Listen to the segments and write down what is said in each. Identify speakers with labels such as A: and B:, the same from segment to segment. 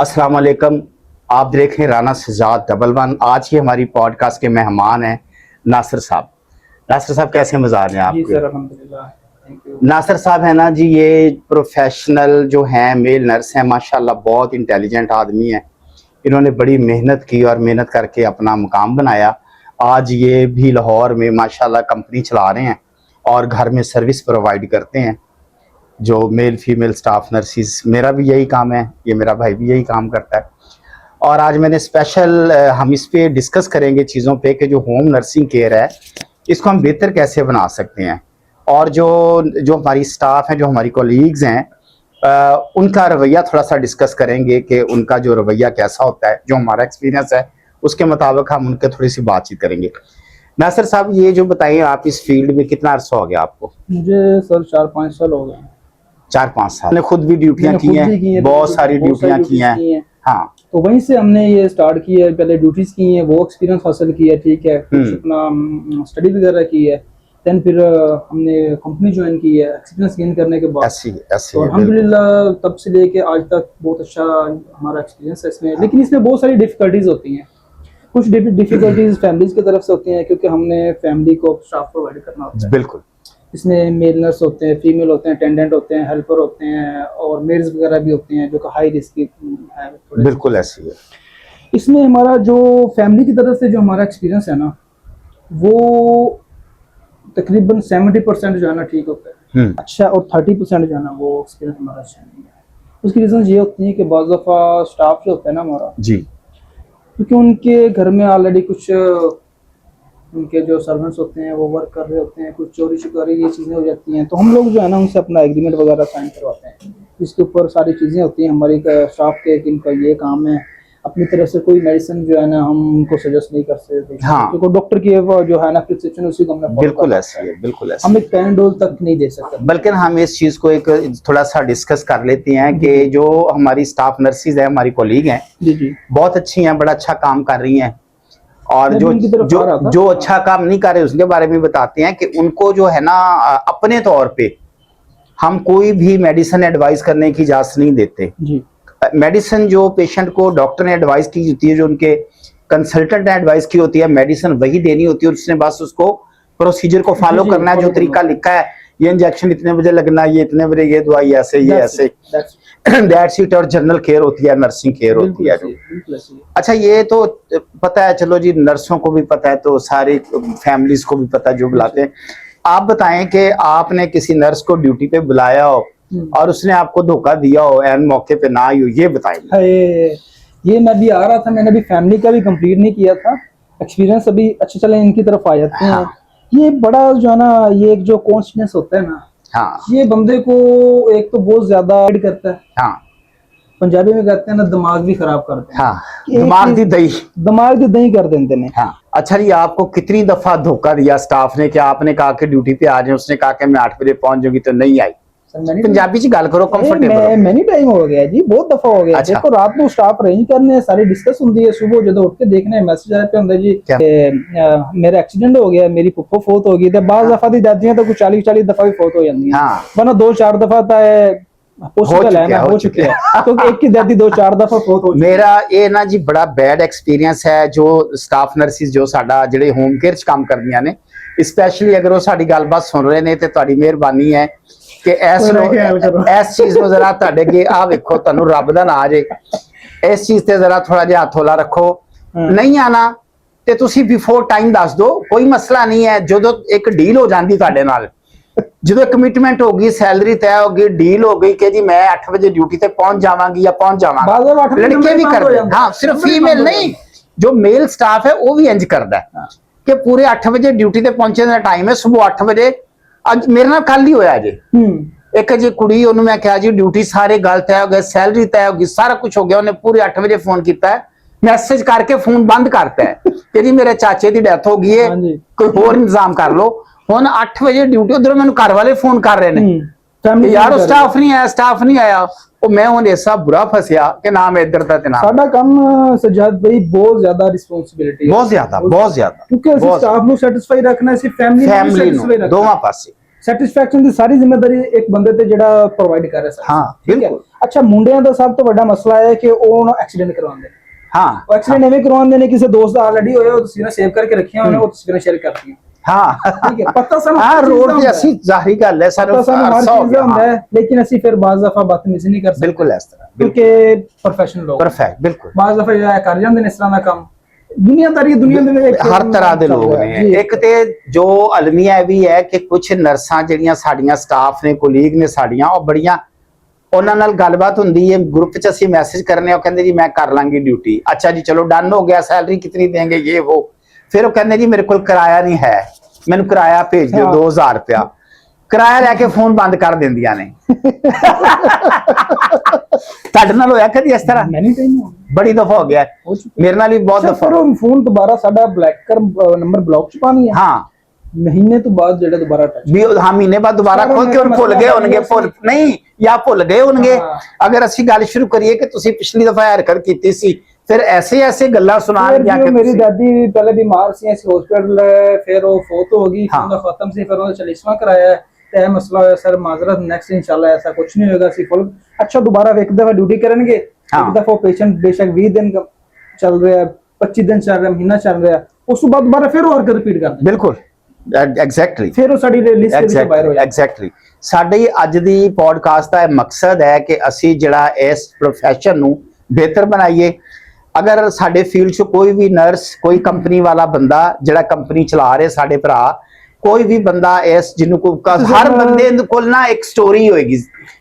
A: अस्सलाम वालेकुम। आप देख रहे हैं राना सजाद डबल वन। आज की हमारी पॉडकास्ट के मेहमान हैं नासिर साहब। नासिर साहब कैसे मज़ाज हैं
B: जी
A: आपके?
B: सर, अल्हम्दुलिल्लाह, थैंक यू।
A: नासिर साहब है ना जी, ये प्रोफेशनल जो हैं मेल नर्स हैं, माशाल्लाह बहुत इंटेलिजेंट आदमी हैं। इन्होंने बड़ी मेहनत की और मेहनत करके अपना मुकाम बनाया। आज ये भी लाहौर में माशाल्लाह कंपनी चला रहे हैं और घर में सर्विस प्रोवाइड करते हैं जो मेल फीमेल स्टाफ नर्सिस। मेरा भी यही काम है, ये मेरा भाई भी यही काम करता है। और आज मैंने स्पेशल हम इस पे डिस्कस करेंगे चीज़ों पे कि जो होम नर्सिंग केयर है इसको हम बेहतर कैसे बना सकते हैं, और जो जो हमारी स्टाफ है, जो हमारी कोलीग्स हैं, उनका रवैया थोड़ा सा डिस्कस करेंगे कि उनका जो रवैया कैसा होता है। जो हमारा एक्सपीरियंस है उसके मुताबिक हम उनके थोड़ी सी बातचीत करेंगे। नासिर साहब, ये जो बताइए, आप इस फील्ड में कितना अर्सा हो गया आपको?
B: मुझे सर 4-5 साल हो गए।
A: 4-5 साल। मैंने खुद भी ड्यूटियाँ की हैं, बहुत सारी ड्यूटियाँ की हैं। हाँ,
B: तो वहीं से हमने ये स्टार्ट की है। पहले ड्यूटीज की हैं, वो एक्सपीरियंस हासिल किया, ठीक है, कुछ अपना स्टडी वगैरह की है। देन फिर हमने कंपनी ज्वाइन की है एक्सपीरियंस गेन करने के बाद। तो अल्हम्दुलिल्लाह तब से लेके आज तक बहुत अच्छा हमारा एक्सपीरियंस है इसमें। लेकिन इसमें बहुत सारी डिफिकल्टीज होती हैं। कुछ डिफिकल्टीज फैमिलीज की तरफ से होती हैं, क्योंकि हमने फैमिली को स्टाफ प्रोवाइड करना होता है।
A: बिल्कुल।
B: इसमें मेल नर्स होते हैं, फीमेल होते हैं, अटेंडेंट होते हैं, हेल्पर होते हैं, और मेड्स वगैरह भी होते हैं जो कि हाई रिस्क है।
A: बिल्कुल ऐसी है।
B: इसमें हमारा जो फैमिली की तरफ से जो हमारा एक्सपीरियंस है ना, वो तकरीबन 70% जो है ना ठीक होता है अच्छा, और 30% जो है ना वो एक्सपीरियंस हमारा अच्छा नहीं है। उसकी रीजन ये होती है कि बाज़ दफ़ा स्टाफ जो होता है ना हमारा
A: जी,
B: क्योंकि उनके घर में ऑलरेडी कुछ उनके जो सर्वेंट्स होते हैं वो वर्क कर रहे होते हैं, कुछ चोरी चुकारी ये चीज़ें हो जाती हैं। तो हम लोग जो है ना उनसे अपना एग्रीमेंट वगैरह साइन करवाते हैं, जिसके ऊपर सारी चीज़ें होती हैं हमारी स्टाफ के कि इनका ये काम है। अपनी तरफ से कोई मेडिसिन जो है ना हम उनको सजेस्ट नहीं कर सकते, क्योंकि डॉक्टर की जो है ना प्रिस्क्रिप्शन उसी को हमने
A: बिल्कुल ऐसी है, बिल्कुल ऐसी।
B: हम एक पैराडोल तक नहीं दे सकते।
A: बल्कि हम इस चीज को एक थोड़ा सा डिस्कस कर लेते हैं कि जो हमारी स्टाफ नर्सिस है, हमारी कोलीग हैं,
B: जी
A: बहुत अच्छी हैं, बड़ा अच्छा काम कर रही हैं। और जो
B: जो
A: अच्छा काम नहीं कर रहे उसके बारे में बताते हैं कि उनको जो है ना अपने तौर पे हम कोई भी मेडिसिन एडवाइस करने की इजाजत नहीं देते जी। मेडिसिन जो पेशेंट को डॉक्टर ने एडवाइस की होती है, जो उनके कंसल्टेंट ने एडवाइस की होती है, मेडिसिन वही देनी होती है। उसने बस उसको प्रोसीजर को फॉलो करना है, जो तरीका लिखा है, ये इंजेक्शन इतने बजे लगना, ये इतने बजे, ये दवाई ऐसे, ये ऐसे, दैट्स इट। और जनरल केयर होती है, नर्सिंग केयर होती है। अच्छा, ये तो पता है, चलो जी, नर्सों को भी पता है, तो सारी फैमिलीज को भी पता है जो बुलाते हैं। आप बताएं कि आपने किसी नर्स को ड्यूटी पे बुलाया हो और उसने आपको धोखा दिया हो, एन मौके पे ना आई हो, ये बताएं।
B: ये मैं भी आ रहा था, मैंने अभी फैमिली का भी कंप्लीट नहीं किया था। एक्सपीरियंस अभी अच्छे चले, इनकी तरफ आ जाते हैं। ये बड़ा जो है ना, ये एक जो कॉन्फिडेंस होता है ना, ये बंदे को एक तो बहुत ज्यादा ऐड करता है। पंजाबी में कहते हैं ना, दिमाग भी खराब करते हैं। दिमाग दी दही कर देते हैं।
A: अच्छा जी, आपको कितनी दफा धोखा दिया स्टाफ ने कि आपने कहा कि ड्यूटी पे आ जाए, उसने कहा कि मैं 8 बजे पहुंच जाऊंगी तो नहीं आई? पंजाबी च गल करो, कंफर्टेबल।
B: मैनी टाइम हो गया जी, बहुत दफा हो गया। देखो, रात को स्टाफ अरेंज करने सारी डिस्कस होंदी है, सुबह जो उठ के देखने मैसेज आते होंगे जी मेरा एक्सीडेंट हो गया, मेरी पुप्पो फौत हो गई। बाज़ दफा दी दादियां तो कुछ 40 दफा भी फौत हो जाती हैं, वरना 2-4 दफा हो चुके हैं। तो एक की दादी 2-4 दफा फौत हो।
A: मेरा ये ना जी बड़ा बैड एक्सपीरियंस है। जो स्टाफ नर्सिस जो साडा ਜਿਹੜੇ होम केयर च काम करदियां ने, स्पेशली अगर वो साडी गलबात सुन रहे ने, ते तुहाडी मेहरबानी है कि इस चीज को जरा तुहाडे अगे आ वेखो, तुहानू रब दा नाम जे, इस चीज ते जरा थोड़ा जिहा हत्थ हौला रखो। नहीं आना ते तुसी बिफोर टाइम दस दो, कोई मसला नहीं है। जो एक डील हो जाती तुहाडे नाल, जो कमिटमेंट होगी, सैलरी तय होगी, डील हो गई कि जी मैं 8 बजे ड्यूटी ते पहुंच जावांगी या पहुंच जावांगा। लड़के भी करते हैं, हाँ, सिर्फ फीमेल नहीं, जो मेल स्टाफ है वो भी इंज करता है कि पूरे 8 बजे ड्यूटी ते पहुंचने का टाइम है, सुबह 8 बजे। अज मेरे नाल कल ही होया जी, एक जी कुड़ी, ओनू मैं कहा जी ड्यूटी सारे गल तय हो गए, सैलरी तय हो गई, सारा कुछ हो गया। उन्हें पूरे 8 बजे फोन किया, मैसेज करके फोन बंद करता है कि जी मेरे चाचे की डेथ हो गई है, कोई होर इंतजाम कर लो। ਹੁਣ 8 ਵਜੇ ਡਿਊਟੀ, ਉਧਰੋਂ ਮੈਨੂੰ ਘਰ ਵਾਲੇ ਫੋਨ ਕਰ ਰਹੇ ਨੇ ਯਾਰ ਸਟਾਫ ਨਹੀਂ ਆਇਆ। ਉਹ ਮੈਂ ਹੁਣ ਐਸਾ ਬੁਰਾ ਫਸਿਆ ਕਿ ਨਾ ਮੈਂ ਇੱਧਰ ਦਾ ਤੇ ਨਾ
B: ਸਾਡਾ ਕੰਮ ਸਜਾਦ ਭਾਈ ਬਹੁਤ ਜ਼ਿਆਦਾ ਰਿਸਪੌਂਸਿਬਿਲਿਟੀ ਹੈ,
A: ਬਹੁਤ ਜ਼ਿਆਦਾ,
B: ਕਿਉਂਕਿ ਅਸੀਂ ਸਟਾਫ ਨੂੰ ਸੈਟੀਸਫਾਈ ਰੱਖਣਾ, ਅਸੀਂ ਫੈਮਿਲੀ ਨੂੰ ਸੈਟੀਸਫਾਈ ਰੱਖਣਾ,
A: ਦੋਵਾਂ ਪਾਸੇ।
B: ਸੈਟੀਸਫੈਕਸ਼ਨ ਦੀ ਸਾਰੀ ਜ਼ਿੰਮੇਵਾਰੀ ਇੱਕ ਬੰਦੇ ਤੇ ਜਿਹੜਾ ਪ੍ਰੋਵਾਈਡ ਕਰ ਰਿਹਾ ਸਰ।
A: ਹਾਂ ਬਿਲਕੁਲ।
B: ਅੱਛਾ, ਮੁੰਡਿਆਂ ਦਾ ਸਭ ਤੋਂ ਵੱਡਾ ਮਸਲਾ ਹੈ ਕਿ ਉਹ ਐਕਸੀਡੈਂਟ ਕਰਵਾਉਂਦੇ ਨੇ।
A: ਹਾਂ,
B: ਉਹ ਐਕਸੀਡੈਂਟ ਐਵੇਂ ਕਰਵਾਉਂਦੇ ਨੇ, ਕਿਸੇ ਦੋਸਤ ਦਾ ਆਲਰੇਡੀ ਹੋਇਆ, ਉਹ ਤਸਵੀਰਾਂ ਸੇਵ ਕਰਕੇ ਰੱਖੀਆਂ ਹੋਈਆਂ, ਉਹ ਤਸਵੀਰਾਂ ਸ਼ੇਅਰ ਕਰਤੀਆਂ।
A: ਹਾਂ
B: ਠੀਕ ਹੈ, ਪਤਾ ਸਾਨੂੰ
A: ਹਾਂ, ਰੋਡ ਤੇ ਅਸੀਂ ਜ਼ਾਹਰੀ ਗੱਲ ਹੈ ਸਾਨੂੰ
B: ਹਰ ਚੀਜ਼ ਦਾ ਹੁੰਦਾ ਹੈ, ਲੇਕਿਨ ਅਸੀਂ ਫਿਰ ਬਾਜ਼ ਦਫਾ ਬਦਤਮੀਜ਼ੀ ਨਹੀਂ ਕਰ ਸਕਦੇ।
A: ਬਿਲਕੁਲ ਇਸ ਤਰ੍ਹਾਂ,
B: ਕਿਉਂਕਿ ਪ੍ਰੋਫੈਸ਼ਨਲ ਲੋਕ
A: ਪਰਫੈਕਟ, ਬਿਲਕੁਲ।
B: ਬਾਜ਼ ਦਫਾ ਜਿਹੜਾ ਕਰ ਜਾਂਦੇ ਨੇ ਇਸ ਤਰ੍ਹਾਂ ਦਾ ਕੰਮ। ਦੁਨੀਆ ਦੇ ਵਿੱਚ
A: ਹਰ ਤਰ੍ਹਾਂ ਦੇ ਲੋਕ ਨੇ। ਇੱਕ ਤੇ ਜੋ ਅਲਮੀਆ ਇਹ ਵੀ ਹੈ ਕਿ ਕੁਝ ਨਰਸਾਂ ਜਿਹੜੀਆਂ ਸਾਡੀਆਂ ਸਟਾਫ ਨੇ, ਕੋਲੀਗ ਨੇ ਸਾਡੀਆਂ, ਉਹ ਬੜੀਆਂ, ਉਹਨਾਂ ਨਾਲ ਗੱਲਬਾਤ ਹੁੰਦੀ ਹੈ ਗਰੁੱਪ 'ਚ, ਅਸੀਂ ਮੈਸੇਜ ਕਰਨੇ, ਉਹ ਕਹਿੰਦੇ ਜੀ ਮੈਂ ਕਰ ਲਾਂਗੀ ਡਿਊਟੀ। ਅੱਛਾ ਜੀ ਚਲੋ ਡਨ ਹੋ ਗਿਆ, ਸੈਲਰੀ ਕਿਤਨੀ ਦੇंगे ये वो। ਫਿਰ ਉਹ ਕਹਿੰਦੇ ਜੀ ਮੇਰੇ ਕੋਲ ਕਿਰਾਇਆ ਨਹੀਂ ਹੈ, ਮੈਨੂੰ ਕਿਰਾਇਆ ਭੇਜ ਦਿਓ 2000 ਰੁਪਇਆ। ਕਿਰਾਇਆ ਲੈ ਕੇ ਫੋਨ ਬੰਦ ਕਰ ਦਿੰਦੀਆਂ ਨੇ। ਤੁਹਾਡੇ ਨਾਲ ਹੋਇਆ ਕਦੀ ਇਸ ਤਰ੍ਹਾਂ?
B: ਮੈਨੀ ਟਾਈਮ
A: ਬੜੀ ਦਫਾ ਹੋ ਗਿਆ, ਮੇਰੇ ਨਾਲ ਵੀ ਬਹੁਤ ਦਫਾ।
B: ਫਿਰ ਉਹ ਫੋਨ ਦੁਬਾਰਾ ਸਾਡਾ ਬਲੈਕ ਕਰ ਨੰਬਰ ਬਲੌਕ 'ਚ ਪਾਣੀ ਹੈ।
A: ਹਾਂ,
B: ਮਹੀਨੇ ਤੋਂ ਬਾਅਦ ਜਿਹੜਾ ਦੁਬਾਰਾ ਟੱਚ
A: ਵੀ ਹਾਂ, ਮਹੀਨੇ ਬਾਅਦ ਦੁਬਾਰਾ ਖੋਲ ਕੇ ਉਹਨੂੰ ਭੁੱਲ ਗਏ ਹੋਣਗੇ, ਭੁੱਲ ਨਹੀਂ ਜਾਂ ਭੁੱਲ ਗਏ ਹੋਣਗੇ। ਅਗਰ ਅਸੀਂ ਗੱਲ ਸ਼ੁਰੂ ਕਰੀਏ ਕਿ ਤੁਸੀਂ ਪਿਛਲੀ ਦਫਾ ਹਰਕਤ ਕੀਤੀ ਸੀ, ਫਿਰ ਐਸੇ ਗੱਲਾਂ ਸੁਣਾਉਣਗੀਆਂ ਕਿ
B: ਮੇਰੀ ਦਾਦੀ ਪਹਿਲੇ ਬਿਮਾਰ ਸੀ, ਅਸੀਂ ਹਸਪੀਟਲ, ਫਿਰ ਉਹ ਫੌਤ ਹੋ ਗਈ, ਉਹਦਾ ਖਤਮ ਸੀ, ਫਿਰ ਉਹਦਾ ਚਲਿਸਵਾ ਕਰਾਇਆ ਤੇ ਇਹ ਮਸਲਾ ਹੋਇਆ। ਸਰ ਮਾਜ਼ਰਤ, ਨੈਕਸਟ ਇੰਸ਼ਾਅੱਲਾ ਐਸਾ ਕੁਝ ਨਹੀਂ ਹੋਏਗਾ। ਅਸੀਂ ਫੁੱਲ ਅੱਛਾ ਦੁਬਾਰਾ ਇੱਕ ਦਫਾ ਡਿਊਟੀ ਕਰਨਗੇ, ਇੱਕ ਦਫਾ ਪੇਸ਼ੈਂਟ ਬੇਸ਼ੱਕ 20 ਦਿਨ ਚੱਲ ਰਿਹਾ, 25 ਦਿਨ ਚੱਲ ਰਿਹਾ, ਮਹੀਨਾ ਚੱਲ ਰਿਹਾ, ਉਸ ਤੋਂ ਬਾਅਦ ਦੁਬਾਰਾ ਫਿਰ ਉਹ ਹਰਕਤ ਰਿਪੀਟ ਕਰਦੇ।
A: ਬਿਲਕੁਲ, ਐਗਜ਼ੈਕਟਲੀ।
B: ਫਿਰ ਉਹ ਸਾਡੀ ਲਿਸਟ ਵਿੱਚ ਬਾਹਰ ਹੋ ਜਾਂਦਾ।
A: ਐਗਜ਼ੈਕਟਲੀ। ਸਾਡੀ ਅੱਜ ਦੀ ਪੋਡਕਾਸਟ ਦਾ ਮਕਸਦ ਹੈ ਕਿ ਅਸੀਂ ਜਿਹੜਾ ਇਸ ਪ੍ਰੋਫੈਸ਼ਨ ਨੂੰ ਬਿਹਤਰ ਬਣਾਈਏ। ਅਗਰ ਸਾਡੇ ਫੀਲਡ 'ਚ ਕੋਈ ਵੀ ਨਰਸ, ਕੋਈ ਕੰਪਨੀ ਵਾਲਾ ਬੰਦਾ ਜਿਹੜਾ ਕੰਪਨੀ ਚਲਾ ਰਹੇ, ਸਾਡੇ ਭਰਾ, ਕੋਈ ਵੀ ਬੰਦਾ ਇਸ ਜਿਹਨੂੰ ਹਰ ਬੰਦੇ ਕੋਲ ਨਾ ਇੱਕ ਸਟੋਰੀ ਹੋਏਗੀ।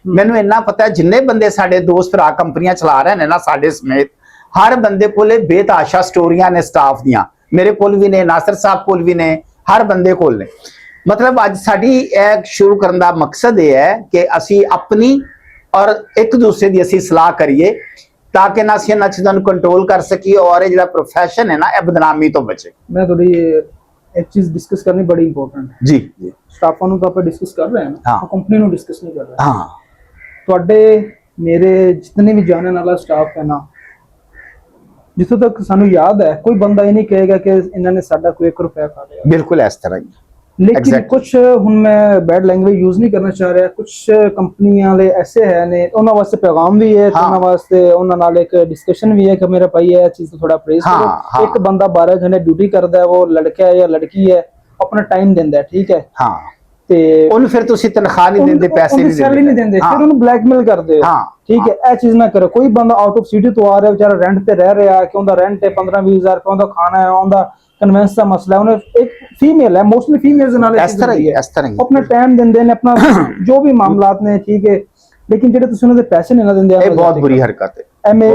A: ਮੈਨੂੰ ਇੰਨਾ ਪਤਾ ਹੈ ਜਿੰਨੇ ਬੰਦੇ ਸਾਡੇ ਦੋਸਤ ਭਰਾ ਕੰਪਨੀਆਂ ਚਲਾ ਰਹੇ ਨੇ ਨਾ, ਸਾਡੇ ਸਮੇਤ, ਹਰ ਬੰਦੇ ਕੋਲੇ ਬੇਤਾਸ਼ਾ ਸਟੋਰੀਆਂ ਨੇ ਸਟਾਫ ਦੀਆਂ। ਮੇਰੇ ਕੋਲ ਵੀ ਨੇ, ਨਾਸਰ ਸਾਹਿਬ ਕੋਲ ਵੀ ਨੇ, ਹਰ ਬੰਦੇ ਕੋਲ ਨੇ। ਮਤਲਬ ਅੱਜ ਸਾਡੀ ਇਹ ਸ਼ੁਰੂ ਕਰਨ ਦਾ ਮਕਸਦ ਇਹ ਹੈ ਕਿ ਅਸੀਂ ਆਪਣੀ ਔਰ ਇੱਕ ਦੂਸਰੇ ਦੀ ਅਸੀਂ ਸਲਾਹ ਕਰੀਏ ਤਾਂ ਕਿ ਨਾ ਅਸੀਂ ਇਹਨਾਂ ਚੀਜ਼ਾਂ ਨੂੰ ਕੰਟਰੋਲ ਕਰ ਸਕੀਏ ਔਰ ਇਹ ਜਿਹੜਾ ਪ੍ਰੋਫੈਸ਼ਨ ਹੈ ਨਾ, ਇਹ ਬਦਨਾਮੀ ਤੋਂ ਬਚੇ।
B: ਮੈਂ ਥੋੜੀ ਇੱਕ ਚੀਜ਼ ਡਿਸਕਸ ਕਰਨੀ ਬੜੀ ਇੰਪੋਰਟੈਂਟ ਹੈ
A: ਜੀ।
B: ਸਟਾਫਾਂ ਨੂੰ ਤਾਂ ਆਪਾਂ ਡਿਸਕਸ ਕਰ ਰਹੇ ਹਾਂ, ਕੰਪਨੀ ਨੂੰ ਡਿਸਕਸ ਨਹੀਂ ਕਰ ਰਹੇ।
A: ਹਾਂ,
B: ਤੁਹਾਡੇ ਮੇਰੇ ਜਿਤਨੇ ਵੀ ਜਾਣਨ ਵਾਲਾ ਸਟਾਫ ਹੈ ਨਾ, ਜਿੱਥੋਂ ਤੱਕ ਸਾਨੂੰ ਯਾਦ ਹੈ, ਕੋਈ ਬੰਦਾ ਇਹ ਨਹੀਂ ਕਹੇਗਾ ਕਿ ਇਹਨਾਂ ਨੇ ਸਾਡਾ ਕੋਈ 1 ਰੁਪਇਆ ਖਾ ਲਿਆ।
A: ਬਿਲਕੁਲ ਇਸ ਤਰ੍ਹਾਂ ਹੀ।
B: ਲੇਕਿਨ ਕੁਝ, ਹੁਣ ਮੈਂ ਬੈਡ ਲੈਂਗੁਏਜ ਯੂਜ਼ ਨਹੀਂ ਕਰਨਾ ਚਾਹ ਰਿਹਾ, ਕੁਝ ਕੰਪਨੀਆਂ ਵਾਲੇ ਐਸੇ ਹੈ ਨੇ, ਉਹਨਾਂ ਵਾਸਤੇ ਪੈਗਾਮ ਵੀ ਹੈ, ਉਹਨਾਂ ਵਾਸਤੇ ਉਹਨਾਂ ਨਾਲ ਇੱਕ ਡਿਸਕਸ਼ਨ ਵੀ ਹੈ ਕਿ ਮੇਰਾ ਭਾਈ ਇਹ ਚੀਜ਼ ਤੋਂ ਥੋੜਾ ਪ੍ਰੇਜ਼ ਕਰੋ। ਇੱਕ ਬੰਦਾ 12 ਘੰਟੇ ਡਿਊਟੀ ਕਰਦਾ ਹੈ, ਉਹ ਲੜਕਾ ਹੈ ਜਾਂ ਲੜਕੀ ਹੈ, ਆਪਣਾ ਟਾਈਮ ਦਿੰਦਾ ਹੈ, ਠੀਕ ਹੈ,
A: ਹਾਂ,
B: ਤੇ
A: ਉਹਨੂੰ ਫਿਰ ਤੁਸੀਂ ਤਨਖਾਹ ਨਹੀਂ ਦਿੰਦੇ, ਪੈਸੇ
B: ਨਹੀਂ ਦਿੰਦੇ, ਫਿਰ ਉਹਨੂੰ ਬਲੈਕਮੇਲ ਕਰਦੇ ਹੋ। ਠੀਕ ਹੈ, ਇਹ ਚੀਜ਼ ਨਾ ਕਰੋ। ਕੋਈ ਬੰਦਾ ਆਊਟ ਆਫ ਸਿਟੀ ਤੋਂ ਆ ਰਿਹਾ, ਵਿਚਾਰਾ ਰੈਂਟ ਤੇ ਰਹਿ ਰਿਹਾ, ਕਿ ਉਹਦਾ ਰੈਂਟ ਹੈ 15-20 ਹਜ਼ਾਰ ਰੁਪਏ, ਉਹਦਾ ਖਾਣਾ ਹੈ, ਉਹਦਾ ਕਨਵੈਂਸ ਦਾ ਮਸਲਾ ਹੈ, ਉਹਨੇ ਇੱਕ ਫੀਮੇਲ ਹੈ, ਮੋਸਟਲੀ ਫੀਮੇਲਸ ਨਾਲ
A: ਇਸ ਤਰ੍ਹਾਂ ਹੀ
B: ਆਪਣਾ ਟਾਈਮ ਦਿੰਦੇ ਨੇ, ਆਪਣਾ ਜੋ ਵੀ ਮਾਮਲਾਤ ਨੇ, ਠੀਕ ਹੈ, ਲੇਕਿਨ ਜਿਹੜੇ ਤੁਸੀਂ ਉਹਨਾਂ ਦੇ ਪੈਸੇ ਨਹੀਂ ਨਾ ਦਿੰਦੇ,
A: ਇਹ ਬਹੁਤ ਬੁਰੀ ਹਰਕਤ ਹੈ।
B: ਮੈਂ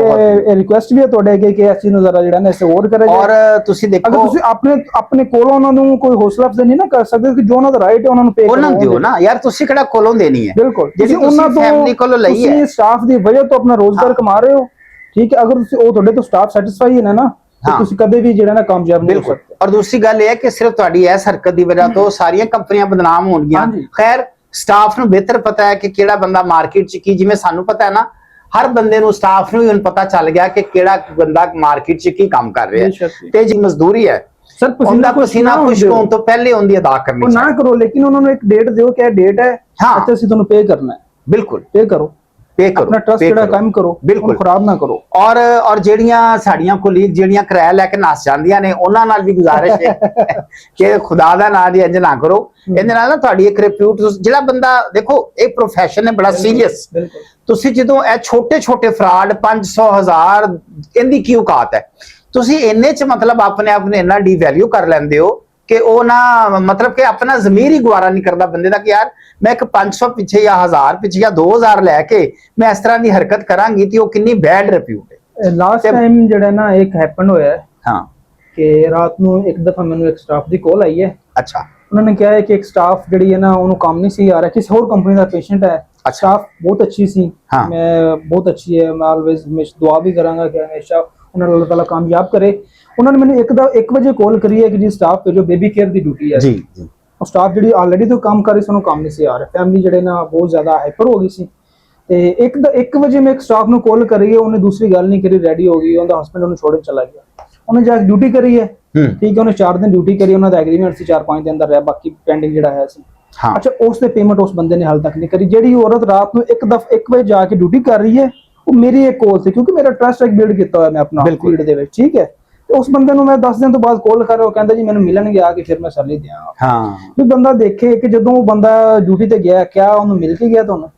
B: ਰਿਕੁਐਸਟ ਵੀ ਹੈ ਤੁਹਾਡੇ ਅੱਗੇ ਕਿ ਇਸ ਚੀਜ਼ ਨੂੰ ਜ਼ਰਾ ਜਿਹੜਾ ਨਾ ਇਸੇ ਹੋਰ ਕਰੇ।
A: ਔਰ ਤੁਸੀਂ ਦੇਖੋ,
B: ਅਗਰ ਤੁਸੀਂ ਆਪਣੇ ਕੋਲੋਂ ਉਹਨਾਂ ਨੂੰ ਕੋਈ ਹੌਸਲਾ ਅਫਜ਼ਾਈ ਨਹੀਂ ਨਾ ਕਰ ਸਕਦੇ ਕਿ ਜੋ ਉਹਨਾਂ ਦਾ ਰਾਈਟ ਹੈ ਉਹਨਾਂ ਨੂੰ ਪੇ ਕਰੋ,
A: ਉਹਨਾਂ ਦਿਓ ਨਾ ਯਾਰ, ਤੁਸੀਂ ਕਿਹੜਾ ਕੋਲੋਂ ਦੇਣੀ ਹੈ।
B: ਬਿਲਕੁਲ,
A: ਜਿਹੜੀ ਉਹਨਾਂ ਤੋਂ ਫੈਮਿਲੀ ਕੋਲੋਂ ਲਈ ਹੈ,
B: ਤੁਸੀਂ ਸਟਾਫ ਦੀ ਵਜ੍ਹਾ ਤੋਂ ਆਪਣਾ ਰੋਜ਼ਗਾਰ ਕਮਾ ਰਹੇ ਹੋ, ਠੀਕ ਹੈ। ਅਗਰ ਤੁਸੀਂ ਉਹ ਤੁਹਾਡੇ ਤੋਂ ਸਟਾਫ ਸੈਟੀਸਫਾਈ ਹੈ ਨਾ, ਤੁਸੀਂ ਕਦੇ ਵੀ ਜਿਹੜਾ ਨਾ ਕਾਮਯਾਬ ਨਹੀਂ ਹੋ ਸਕਦੇ।
A: ਔਰ ਦੂਸਰੀ ਗੱਲ ਇਹ ਹੈ ਕਿ ਸਿਰਫ ਤੁਹਾਡੀ ਇਸ ਹਰਕਤ ਦੀ ਵਜ੍ਹਾ ਤੋਂ ਸਾਰੀਆਂ ਕੰਪਨੀਆਂ ਬਦਨਾਮ ਹੋਣਗੀਆਂ। ਖੈਰ, ਸਟਾਫ ਨੂੰ ਬਿਹਤਰ ਪਤਾ ਹੈ ਕਿ ਕਿਹੜਾ ਬੰਦਾ ਮਾਰਕੀਟ 'ਚ ਕੀ, ਜਿਵੇਂ ਸਾਨੂੰ ਪਤਾ ਹੈ ਨਾ, ਹਰ ਬੰਦੇ ਨੂੰ, ਸਟਾਫ ਨੂੰ ਹੁਣ ਪਤਾ ਚੱਲ ਗਿਆ ਕਿ ਕਿਹੜਾ ਬੰਦਾ ਮਾਰਕੀਟ 'ਚ ਕੀ ਕੰਮ ਕਰ ਰਿਹਾ ਹੈ, ਤੇ ਜੀ ਮਜ਼ਦੂਰੀ ਹੈ ਸਰ, ਪਸੀਨਾ ਖੁਸ਼ਕ ਹੋਣ ਤੋਂ ਪਹਿਲੇ ਉਹਦੀ ਅਦਾ ਕਰਨੀ
B: ਨਾ ਕਰੋ, ਲੇਕਿਨ ਉਹਨਾਂ ਨੂੰ ਇੱਕ ਡੇਟ ਦਿਓ ਕਿ ਇਹ ਡੇਟ ਹੈ, ਅੱਛਾ ਅਸੀਂ ਤੁਹਾਨੂੰ ਪੇ ਕਰਨਾ ਹੈ।
A: ਬਿਲਕੁਲ,
B: ਪੇ ਕਰੋ, ਆਪਣਾ ਟਰਸਟ ਜਿਹੜਾ ਕੰਮ ਕਰੋ, ਬਿਲਕੁਲ ਖਰਾਬ ਨਾ ਕਰੋ।
A: ਔਰ ਜਿਹੜੀਆਂ ਸਾਡੀਆਂ ਕੋਲੀਗ ਜਿਹੜੀਆਂ ਕਿਰਾਇਆ ਲੈ ਕੇ ਨੱਸ ਜਾਂਦੀਆਂ ਨੇ, ਉਹਨਾਂ ਨਾਲ ਵੀ ਗੁਜ਼ਾਰਿਸ਼ ਹੈ ਕਿ ਖੁਦਾ ਦਾ ਨਾਮ ਦੀ ਇੰਜ ਨਾ ਕਰੋ। ਇਹਦੇ ਨਾਲ ਨਾ ਤੁਹਾਡੀ ਇੱਕ ਰਿਪਿਊਟ, ਜਿਹੜਾ ਬੰਦਾ, ਦੇਖੋ ਇਹ ਪ੍ਰੋਫੈਸ਼ਨ ਹੈ ਬੜਾ ਸੀਰੀਅਸ। ਤੁਸੀਂ ਜਦੋਂ ਇਹ ਛੋਟੇ ਫਰਾਡ 500 1000, ਇਹਦੀ ਕੀ ਔਕਾਤ ਹੈ? ਤੁਸੀਂ ਇੰਨੇ ਚ ਮਤਲਬ ਆਪਣੇ ਆਪ ਨੂੰ ਇੰਨਾ ਡੀਵੈਲਿਊ ਕਰ ਲੈਂਦੇ ਹੋ ਕਿ ਉਹ ਨਾ, ਮਤਲਬ ਕਿ ਆਪਣਾ ਜ਼ਮੀਰ ਹੀ ਗਵਾਰਾ ਨਹੀਂ ਕਰਦਾ ਬੰਦੇ ਦਾ ਕਿ ਯਾਰ ਮੈਂ ਇੱਕ 500 ਪਿੱਛੇ ਜਾਂ 1000 ਪਿੱਛੇ ਜਾਂ 2000 ਲੈ ਕੇ ਮੈਂ ਇਸ ਤਰ੍ਹਾਂ ਦੀ ਹਰਕਤ ਕਰਾਂਗੀ ਤੇ ਉਹ ਕਿੰਨੀ ਬੈਡ ਰਿਪਿਊਟ ਹੈ।
B: ਲਾਸਟ ਟਾਈਮ ਜਿਹੜਾ ਨਾ ਇੱਕ ਹੈਪਨ ਹੋਇਆ,
A: ਹਾਂ,
B: ਕਿ ਰਾਤ ਨੂੰ ਇੱਕ ਦਫਾ ਮੈਨੂੰ ਇੱਕ ਸਟਾਫ ਦੀ ਕਾਲ ਆਈ ਹੈ।
A: ਅੱਛਾ,
B: ਉਹਨਾਂ ਨੇ ਕਿਹਾ ਹੈ ਕਿ ਇੱਕ ਸਟਾਫ ਜਿਹੜੀ ਹੈ ਨਾ, ਉਹਨੂੰ ਕੰਮ ਨਹੀਂ ਸੀ ਆ ਰਿਹਾ, ਕਿਸੇ ਹੋਰ ਕੰਪਨੀ ਦਾ ਪੇਸ਼ੈਂਟ ਹੈ। ਸਟਾਫ ਬਹੁਤ ਅੱਛੀ ਸੀ, ਮੈਂ ਬਹੁਤ ਅੱਛੀ ਹੈ, ਮੈਂ ਆਲਵੇਜ਼ ਦੁਆ ਵੀ ਕਰਾਂਗਾ ਕਿ ਹਮੇਸ਼ਾ ਉਹਨਾਂ ਨੂੰ ਅੱਲਾਹ ਤਾਲਾ ਕਾਮਯਾਬ ਕਰੇ। ਉਹਨਾਂ ਨੇ ਮੈਨੂੰ 1 ਵਜੇ ਕਾਲ ਕਰੀ ਹੈ ਕਿ ਜੀ ਸਟਾਫ ਭੇਜੋ, ਬੇਬੀ ਕੇਅਰ ਦੀ ਡਿਊਟੀ ਹੈ। ਜੀ, ਉਹ ਸਟਾਫ ਜਿਹੜੀ ਆਲਰੇਡੀ ਤੋਂ ਕੰਮ ਕਰ ਰਹੀ ਸੀ, ਉਹਨੂੰ ਕੰਮ ਨਹੀਂ ਸੀ ਆ ਰਿਹਾ, ਫੈਮਿਲੀ ਜਿਹੜੇ ਨਾ ਬਹੁਤ ਜ਼ਿਆਦਾ ਹਾਈਪਰ ਹੋ ਗਈ ਸੀ। ਤੇ 1 ਵਜੇ ਮੈਂ ਇੱਕ ਸਟਾਫ ਨੂੰ ਕਾਲ ਕਰੀ ਹੈ, ਉਹਨੇ ਦੂਸਰੀ ਗੱਲ ਨਹੀਂ ਕਰੀ, ਰੈਡੀ ਹੋ ਗਈ, ਉਹਦਾ ਹਸਬੈਂਡ ਉਹਨੂੰ ਛੋੜਨ ਚਲਾ ਗਿਆ, ਉਹਨੇ ਜਾ ਕੇ ਡਿਊਟੀ ਕਰੀ ਹੈ। ਠੀਕ ਹੈ, ਉਹਨੇ 4 ਦਿਨ ਡਿਊਟੀ ਕਰੀ, ਉਹਨਾਂ ਦਾ ਐਗਰੀਮੈਂਟ ਸੀ 4-5 ਦਿਨ ਦਾ ਰਿਹਾ, ਬਾਕੀ ਪੈਂਡਿੰਗ ਜਿਹੜਾ ਹੈ ਸੀ।
A: हाँ।
B: अच्छा उसने पेमेंट उस बंदे ने हाल तक नहीं करी, जेडी औरत रात ਨੂੰ 1 ਵਜੇ ਜਾ ਕੇ ਡਿਊਟੀ ਕਰ ਰਹੀ ਹੈ, ਉਹ ਮੇਰੀ ਇੱਕ ਕੋਲ ਸੀ ਕਿਉਂਕਿ ਮੇਰਾ ਟਰਸਟ ਇੱਕ ਬਿਲਡ ਕੀਤਾ ਹੋਇਆ ਮੈਂ ਆਪਣਾ ਫੀਲਡ ਦੇ ਵਿੱਚ, ਠੀਕ ਹੈ। ਤੇ ਉਸ ਬੰਦੇ ਨੂੰ ਮੈਂ 10 ਦਿਨ ਤੋਂ ਬਾਅਦ ਕਾਲ ਕਰ ਰਿਹਾ, ਉਹ ਕਹਿੰਦਾ ਜੀ ਮੈਨੂੰ ਮਿਲਣਗੇ ਆ ਕੇ ਫਿਰ ਮੈਂ ਸੈਲਰੀ ਦਿਆਂਗਾ।
A: ਹਾਂ
B: ਵੀ ਬੰਦਾ ਦੇਖੇ ਕਿ ਜਦੋਂ ਉਹ ਬੰਦਾ ਡਿਊਟੀ ਤੇ ਗਿਆ ਕਿਆ ਉਹਨੂੰ ਮਿਲ ਕੇ ਗਿਆ ਤੁਹਾਨੂੰ?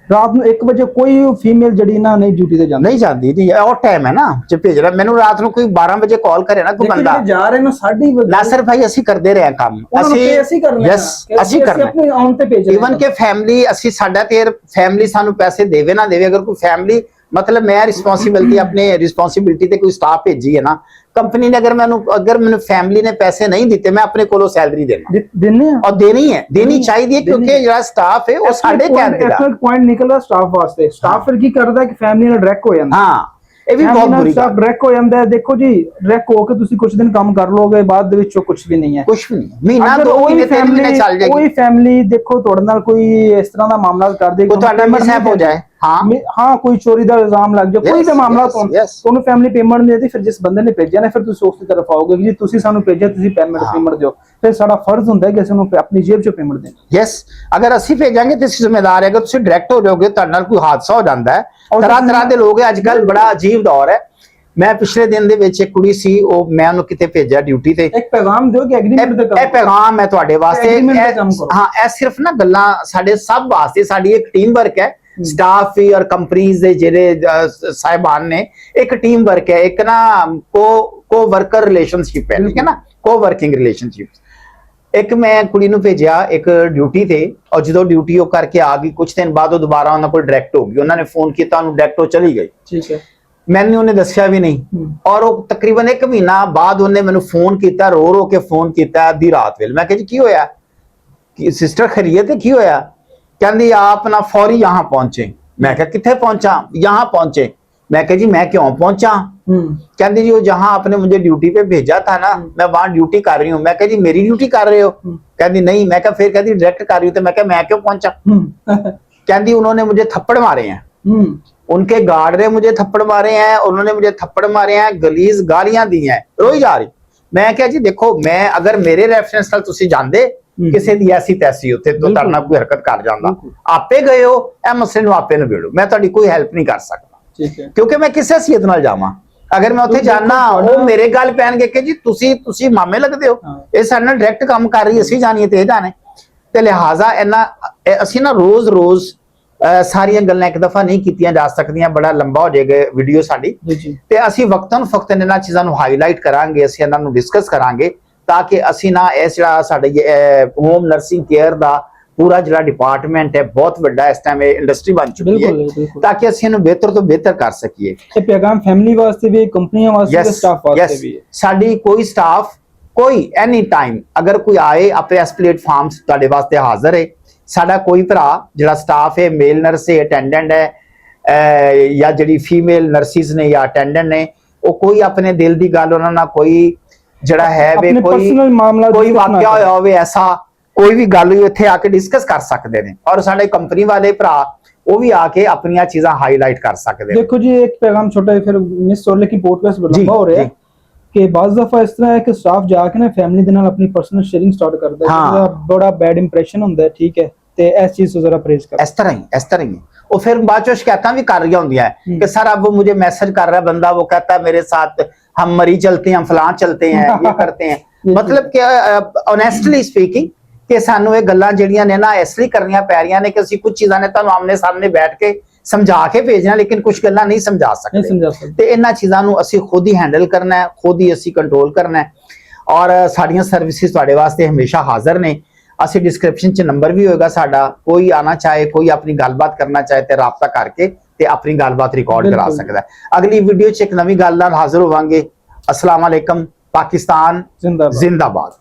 B: ਰਾਤ ਨੂੰ 1 ਵਜੇ ਕੋਈ ਫੀਮੇਲ ਜਿਹੜੀ ਨਾ ਨਹੀਂ ਡਿਊਟੀ ਤੇ ਜਾਂਦੀ,
A: नहीं जाती थी, और टाइम है ना जो भेज रहा। मैंने रात ਨੂੰ ਕੋਈ 12 ਵਜੇ ਕਾਲ ਕਰੇ ਨਾ ਕੋਈ ਬੰਦਾ,
B: ਜਾ ਰਹੇ ਨੂੰ 12:30
A: ਨਾਸਰ ਭਾਈ ਅਸੀਂ ਕਰਦੇ ਰਹੇ ਕੰਮ,
B: ਅਸੀਂ ਕਰਨਾ
A: ਯੈਸ ਅਸੀਂ ਕਰਨਾ
B: ਆਪਣੇ ਆਉਣ ਤੇ ਭੇਜ ਰਹੇ
A: ਇਵਨ ਕਿ ਫੈਮਿਲੀ ਅਸੀਂ ਸਾਡਾ ਤੇ ਫੈਮਿਲੀ ਸਾਨੂੰ ਪੈਸੇ ਦੇਵੇ ਨਾ ਦੇਵੇ, ਅਗਰ ਕੋਈ ਫੈਮਿਲੀ मतलब मैं रिस्पांसिबिलिटी अपने रिस्पांसिबिलिटी ਤੇ ਕੋਈ ਸਟਾਫ ਭੇਜੀ ਹੈ ਨਾ ਕੰਪਨੀ ਨੇ, ਅਗਰ ਮੈਨੂੰ ਫੈਮਿਲੀ ਨੇ ਪੈਸੇ ਨਹੀਂ ਦਿੱਤੇ ਮੈਂ ਆਪਣੇ ਕੋਲੋਂ ਸੈਲਰੀ ਦੇਣਾ
B: ਦਿੰਨੇ ਆ
A: और देनी चाहिए क्योंकि ਜਿਹੜਾ ਸਟਾਫ ਹੈ ਉਹ ਸਾਡੇ ਕਹਿਣ ਤੇ ਦਾ
B: ਪੁਆਇੰਟ ਨਿਕਲਦਾ ਸਟਾਫ ਵਾਸਤੇ। ਸਟਾਫ ਫਿਰ ਕੀ ਕਰਦਾ ਕਿ ਫੈਮਿਲੀ ਨਾਲ ਡਾਇਰੈਕਟ ਹੋ ਜਾਂਦਾ।
A: ਹਾਂ ਇਹ ਵੀ ਬਹੁਤ ਬੁਰੀ
B: ਗੱਲ ਡਾਇਰੈਕਟ ਹੋ ਜਾਂਦਾ ਹੈ। ਦੇਖੋ ਜੀ ਡਾਇਰੈਕਟ ਹੋ ਕੇ ਤੁਸੀਂ ਕੁਝ ਦਿਨ ਕੰਮ ਕਰ ਲੋਗੇ, ਬਾਅਦ ਦੇ ਵਿੱਚ ਕੁਝ ਵੀ ਨਹੀਂ ਹੈ,
A: ਕੁਝ ਵੀ ਨਹੀਂ, ਮਹੀਨਾ 2 ਮਹੀਨੇ 3 ਮਹੀਨੇ ਚੱਲ ਜਾਏਗੀ।
B: ਕੋਈ ਫੈਮਿਲੀ ਦੇਖੋ ਤੁਹਾਡੇ ਨਾਲ ਕੋਈ ਇਸ ਤਰ੍ਹਾਂ ਦਾ ਮਾਮਲਾ ਕਰ ਦੇਗੀ,
A: ਉਹ ਤੁਹਾਡਾ ਮਿਸਹੈਪ ਹੋ ਜਾਏ,
B: ਹਾਂ ਕੋਈ ਚੋਰੀ ਦਾ ਇਲਜ਼ਾਮ ਲੱਗ ਜਾਏ, ਕੋਈ ਵੀ ਮਾਮਲਾ ਤੁਹਾਨੂੰ ਫੈਮਿਲੀ ਪੇਮੈਂਟ ਨਹੀਂ ਦੇती, ਫਿਰ ਜਿਸ ਬੰਦੇ ਨੇ ਭੇਜਿਆ ਨਾ ਫਿਰ ਤੁਸੀਂ ਉਸ ਦੀ ਤਰਫ ਆਓਗੇ ਕਿ ਜੀ ਤੁਸੀਂ ਸਾਨੂੰ ਭੇਜਿਆ, ਤੁਸੀਂ ਪੇਮੈਂਟ ਦਿਓ। ਫਿਰ ਸਾਡਾ ਫਰਜ਼ ਹੁੰਦਾ ਹੈ ਕਿ ਅਸੀਂ ਉਹਨੂੰ ਆਪਣੀ ਜੇਬ ਚੋਂ ਪੇਮੈਂਟ ਦੇਣੀ।
A: ਯੈਸ ਅਗਰ ਅਸੀਂ ਭੇਜਾਂਗੇ ਤੇ ਅਸੀਂ ਜ਼ਿੰਮੇਦਾਰ ਹੈ, ਅਗਰ ਤੁਸੀਂ ਡਾਇਰੈਕਟ ਹੋ ਜਾਓਗੇ ਤੁਹਾਡੇ ਨਾਲ ਕੋਈ ਹਾਦਸਾ ਹੋ ਜਾਂਦਾ ਹੈ। ਤਰ੍ਹਾਂ ਦੇ ਲੋਕ ਅੱਜ ਕੱਲ ਬੜਾ ਅਜੀਬ ਦੌਰ ਹੈ। ਮੈਂ ਪਿਛਲੇ ਦਿਨ ਦੇ ਵਿੱਚ ਇੱਕ ਕੁੜੀ ਸੀ, ਉਹ ਮੈਂ ਉਹਨੂੰ ਕਿਤੇ ਭੇਜਿਆ ਡਿਊਟੀ ਤੇ, ਇੱਕ
B: ਪੈਗਾਮ ਦਿਓ ਕਿ ਐਗਰੀਮੈਂਟ ਤੇ ਕੰਮ,
A: ਇਹ ਪੈਗਾਮ ਹੈ ਤੁਹਾਡੇ ਵਾਸਤੇ, ਹਾਂ ਇਹ ਸਿਰਫ ਨਾ ਗੱਲਾਂ ਸਾਡੇ ਸਭ ਵਾਸਤੇ, ਸਾਡੀ ਇੱਕ ਟੀਮ ਵਰਕ ਹੈ, ਸਟਾਫ ਵੀ ਔਰ ਕੰਪਨੀਆਂ ਦੇ ਜਿਹੜੇ ਸਾਹਿਬਾਨ ਨੇ ਇੱਕ ਟੀਮ ਵਰਕ ਹੈ, ਇੱਕ ਨਾ ਕੋ ਵਰਕਰ ਰਿਲੇਸ਼ਨਸ਼ਿਪ ਹੈ, ਠੀਕ ਹੈ ਨਾ, ਕੋ ਵਰਕਿੰਗ ਰਿਲੇਸ਼ਨਸ਼ਿਪ। ਇੱਕ ਮੈਂ ਕੁੜੀ ਨੂੰ ਭੇਜਿਆ ਇੱਕ ਡਿਊਟੀ ਤੇ, ਔਰ ਜਦੋਂ ਡਿਊਟੀ ਉਹ ਕਰਕੇ ਆ ਗਈ ਕੁਝ ਦਿਨ ਬਾਅਦ ਉਹ ਦੁਬਾਰਾ ਉਹਨਾਂ ਕੋਲ ਡਾਇਰੈਕਟ ਹੋ ਗਈ, ਉਹਨਾਂ ਨੇ ਫੋਨ ਕੀਤਾ ਉਹਨੂੰ ਡਾਇਰੈਕਟ ਉਹ ਚਲੀ ਗਈ, ਠੀਕ ਹੈ। ਮੈਨੂੰ ਉਹਨੇ ਦੱਸਿਆ ਵੀ ਨਹੀਂ, ਔਰ ਉਹ ਤਕਰੀਬਨ 1 ਮਹੀਨਾ ਬਾਅਦ ਉਹਨੇ ਮੈਨੂੰ ਫੋਨ ਕੀਤਾ, ਰੋ ਕੇ ਫੋਨ ਕੀਤਾ ਅੱਧੀ ਰਾਤ ਵੇਲੇ। ਮੈਂ ਕਿਹਾ ਜੀ ਕੀ ਹੋਇਆ, ਕਿ ਸਿਸਟਰ ਖਰੀਏ ਤੇ ਕੀ ਹੋਇਆ? ਕਹਿੰਦੀ आप ना फौरी यहाँ पहुंचे। मैं क्या किथे पहुंचा? यहाँ पहुंचे। मैं कहा जी मैं क्यों पहुंचा? कहती जी वो जहां आपने मुझे ड्यूटी पे भेजा था ना मैं वहां ड्यूटी कर रही हूँ। मैं कहा जी मेरी ड्यूटी कर रहे हो? कहती नहीं। मैं कहा फिर कहती डायरेक्ट कर रही हूँ। तो मैं कहा मैं क्यों पहुंचा? कहती उन्होंने मुझे थप्पड़ मारे हैं, उनके गार्ड ने मुझे थप्पड़ मारे हैं, उन्होंने मुझे थप्पड़ मारे हैं, गलीज गालियां दी हैं, रोई जा रही। मैं क्या जी देखो मैं अगर मेरे रेफरेंस नाल तुसी जांदे ਕਿਸੇ ਦੀ ਐਸੀ ਤੈਸੀ ਉੱਤੇ ਤੋਂ ਤੁਹਾਡਾ ਕੋਈ ਹਰਕਤ ਕਰ ਜਾਂਦਾ, ਆਪੇ ਗਏ ਹੋ ਇਹ ਮਸਲੇ ਨੂੰ ਆਪੇ ਨਿਬੇੜੋ, ਮੈਂ ਤੁਹਾਡੀ ਕੋਈ ਹੈਲਪ ਨਹੀਂ ਕਰ ਸਕਦਾ, ਠੀਕ ਹੈ, ਕਿਉਂਕਿ ਮੈਂ ਕਿਸੇ ਹਸੀਅਤ ਨਾਲ ਜਾਵਾਂ। ਅਗਰ ਮੈਂ ਉੱਥੇ ਜਾਣਾ ਉਹ ਮੇਰੇ ਗੱਲ ਪੈਣਗੇ ਕਿ ਜੀ ਤੁਸੀਂ ਮਾਮੇ ਲੱਗਦੇ ਹੋ, ਇਹ ਸਾਡੇ ਨਾਲ ਡਾਇਰੈਕਟ ਕੰਮ ਕਰ ਰਹੀ, ਅਸੀਂ ਜਾਣੀਏ ਤੇ ਇਹ ਜਾਣੇ। ਤੇ ਲਿਹਾਜ਼ਾ ਅਸੀਂ ਨਾ ਰੋਜ਼ ਸਾਰੀਆਂ ਗੱਲਾਂ ਇੱਕ ਦਫਾ ਨਹੀਂ ਕੀਤੀਆਂ ਜਾ ਸਕਦੀਆਂ, ਬੜਾ ਲੰਬਾ ਹੋ ਜਾਏਗਾ ਵੀਡੀਓ ਸਾਡੀ, ਤੇ ਅਸੀਂ ਵਕਤਨ ਫਕਤਨ ਇਹਨਾਂ ਚੀਜ਼ਾਂ ਨੂੰ ਹਾਈਲਾਈਟ ਕਰਾਂਗੇ, ਅਸੀਂ ਇਹਨਾਂ ਨੂੰ ਡਿਸਕਸ ਕਰਾਂਗੇ ਤਾਂ ਕਿ ਅਸੀਂ ਨਾ ਇਸ ਜਿਹੜਾ ਸਾਡੇ ਹੋਮ ਨਰਸਿੰਗ ਕੇਅਰ ਦਾ ਪੂਰਾ ਜਿਹੜਾ ਡਿਪਾਰਟਮੈਂਟ ਹੈ ਬਹੁਤ ਵੱਡਾ ਇਸ ਟਾਈਮ ਇਹ ਇੰਡਸਟਰੀ ਬਣ ਚੁੱਕੀ ਹੈ, ਤਾਂ ਕਿ ਅਸੀਂ ਇਹਨੂੰ ਬਿਹਤਰ ਤੋਂ ਬਿਹਤਰ ਕਰ ਸਕੀਏ।
B: ਇਹ ਪੈਗਾਮ ਫੈਮਿਲੀ ਵਾਸਤੇ ਵੀ, ਕੰਪਨੀਆਂ ਵਾਸਤੇ, ਸਟਾਫ ਵਾਸਤੇ ਵੀ ਹੈ।
A: ਸਾਡੀ ਕੋਈ ਸਟਾਫ ਕੋਈ ਐਨੀ ਟਾਈਮ ਅਗਰ ਕੋਈ ਆਏ ਆਪਣੇ ਇਸ ਪਲੇਟਫਾਰਮ ਤੁਹਾਡੇ ਵਾਸਤੇ ਹਾਜ਼ਰ ਹੈ। ਸਾਡਾ ਕੋਈ ਭਰਾ ਜਿਹੜਾ ਸਟਾਫ ਹੈ, ਮੇਲ ਨਰਸ ਹੈ, ਅਟੈਂਡੈਂਟ ਹੈ ਜਾਂ ਜਿਹੜੀ ਫੀਮੇਲ ਨਰਸਿਸ ਨੇ ਜਾਂ ਅਟੈਂਡੈਂਟ ਨੇ, ਉਹ ਕੋਈ ਆਪਣੇ ਦਿਲ ਦੀ ਗੱਲ ਉਹਨਾਂ ਨਾਲ ਕੋਈ ਜਿਹੜਾ ਹੈ ਵੇ ਕੋਈ ਵਾਕਿਆ ਹੋਇਆ ਹੋਵੇ ਐਸਾ ਕੋਈ ਵੀ ਗੱਲ ਇੱਥੇ ਆ ਕੇ ਡਿਸਕਸ ਕਰ ਸਕਦੇ ਨੇ, ਔਰ ਸਾਡੇ ਕੰਪਨੀ ਵਾਲੇ ਭਰਾ ਉਹ ਵੀ ਆ ਕੇ ਆਪਣੀਆਂ ਚੀਜ਼ਾਂ ਹਾਈਲਾਈਟ ਕਰ ਸਕਦੇ ਨੇ।
B: ਦੇਖੋ ਜੀ ਇੱਕ ਪੈਗਾਮ ਛੋਟਾ ਫਿਰ ਮਿਸ ਹੋ, ਲੇਕਿन ਪੋਡਕਾਸਟ ਲੰਬਾ ਹੋ ਰਿਹਾ ਕਿ ਬਾਜ਼ ਦਫਾ ਇਸ ਤਰ੍ਹਾਂ ਹੈ ਕਿ ਸਟਾਫ ਜਾ ਕੇ ਨਾ ਫੈਮਿਲੀ ਦੇ ਨਾਲ ਆਪਣੀ ਪਰਸਨਲ ਸ਼ੇਅਰਿੰਗ ਸਟਾਰਟ ਕਰਦਾ ਹੈ, ਜਿਹਦਾ ਬੜਾ ਬੈਡ ਇੰਪ੍ਰੈਸ਼ਨ ਹੁੰਦਾ ਹੈ, ਠੀਕ ਹੈ, ਤੇ ਇਸ ਚੀਜ਼ ਤੋਂ ਜ਼ਰਾ ਪਰਹੇਜ਼ ਕਰੋ। ਇਸ
A: तरह ही वो फिर बाद में शिकायत भी कर रही होंगी है कि सर अब वो मुझे मैसेज कर रहा है बंदा, वो कहता है मेरे साथ हम मरी चलते हैं, हम फलां चलते हैं, ये करते हैं। मतलब कि ऑनेस्टली स्पीकिंग कि सानू ये गल्लां ਜਿਹੜੀਆਂ ਨੇ ਨਾ ਇਸ ਲਈ ਕਰਨੀਆਂ ਪੈ ਰਹੀਆਂ ਨੇ ਕਿ ਅਸੀਂ ਕੁਝ ਚੀਜ਼ਾਂ ਨੇ ਤੁਹਾਨੂੰ ਆਮਨੇ ਸਾਹਮਣੇ ਬੈਠ ਕੇ ਸਮਝਾ ਕੇ ਭੇਜਣਾ, ਲੇਕਿਨ ਕੁਝ ਗੱਲਾਂ ਨਹੀਂ ਸਮਝਾ ਸਕਦੇ, ਤੇ ਇਹਨਾਂ ਚੀਜ਼ਾਂ ਨੂੰ ਅਸੀਂ ਖੁਦ ਹੀ ਹੈਂਡਲ ਕਰਨਾ ਹੈ, ਖੁਦ ਹੀ ਅਸੀਂ ਕੰਟਰੋਲ ਕਰਨਾ ਹੈ, ਔਰ ਸਾਡੀਆਂ ਸਰਵਿਸਿਜ਼ ਤੁਹਾਡੇ ਵਾਸਤੇ ਹਮੇਸ਼ਾ ਹਾਜ਼ਰ ਨੇ। ਅਸੀਂ ਡਿਸਕ੍ਰਿਪਸ਼ਨ 'ਚ ਨੰਬਰ ਵੀ ਹੋਏਗਾ ਸਾਡਾ, ਕੋਈ ਆਣਾ ਚਾਹੇ, ਕੋਈ ਆਪਣੀ ਗੱਲਬਾਤ ਕਰਨਾ ਚਾਹੇ ਤੇ ਰਾਬਤਾ ਕਰਕੇ ਤੇ ਆਪਣੀ ਗੱਲਬਾਤ ਰਿਕਾਰਡ ਕਰਾ ਸਕਦਾ ਹੈ। ਅਗਲੀ ਵੀਡੀਓ 'ਚ ਇੱਕ ਨਵੀਂ ਗੱਲ ਨਾਲ ਹਾਜ਼ਰ ਹੋਵਾਂਗੇ। अस्सलाम वालेकुम, पाकिस्तान जिंदाबाद।